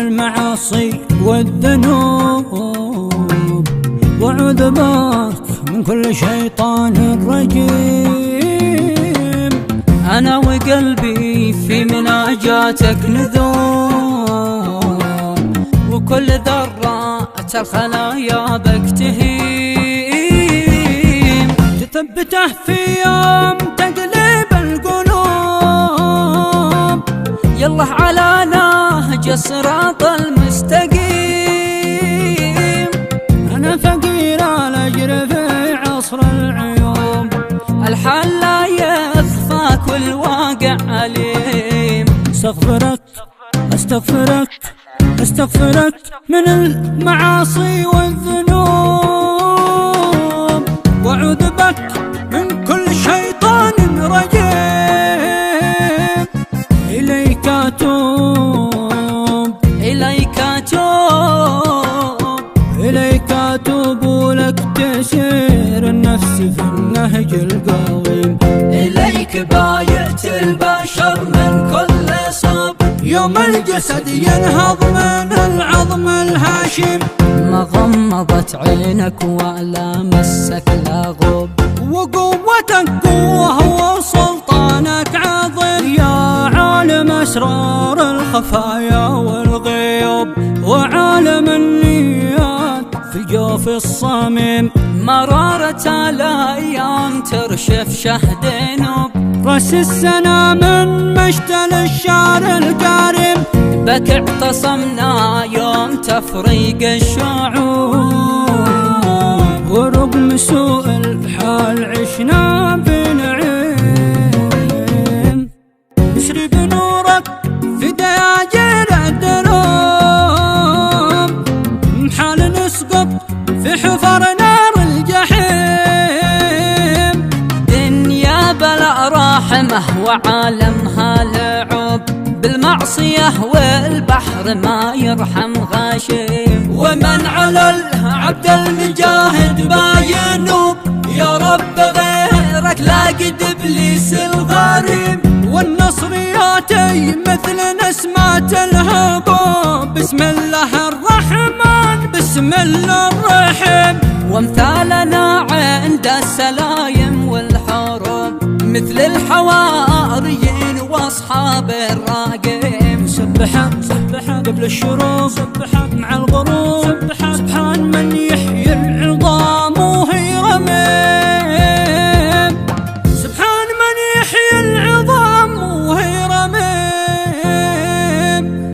المعاصي والذنوب، وأعوذ بك من كل شيطان رجيم. أنا وقلبي في مناجاتك نذوب، وكل ذرات الخلايا بك تهيم. تثبته في يوم تقلب القلوب، يالله على نهج الصراط المستقيم. أنا فقير الأجر في عصر العيوب، الحال لا يخفى كل واقع أليم. استغفرك استغفرك استغفرك من المعاصي والذنوب، وأعوذ بك من كل شيطان رجيم. إليك أتوب إليك أتوب إليك أتوب، ولك تسير النفس في النهج القويم. إليك بايعت البشر من كل صوب، يوم الجسد ينهض من العظم الهاشم. ما غمضت عينك ولا مسك لاغوب، وقوتك قوة وسلطانك عظيم. يا عالم أسرار الخفايا والغيوب، وعالم النيات في جوف الصميم. مرارة الأيام ترشف شهد نوب، رأس السنا من مشتل الشعر الكريم. بك اعتصمنا يوم تفريق الشعوب، ورغم سوء الحال عشنا بنعيم. نسري بنورك في دياجير الدروب، محال نسقط في حفر نار الجحيم. دنيا بلا رحمة وعالمها لعوب، بالمعصية والبحر ما يرحم غاشم. ومن على العبد المجاهد باينوب، يا رب غيرك لا قد إبليس الغريم. والنصر ياتي مثل نسمات الهبوب، بسم الله الرحمن بسم الله الرحيم. وامثالنا عند السلايم والحروب، مثل الحواريين واصحاب الراقم. سبحه سبحه قبل الشروق، سبحه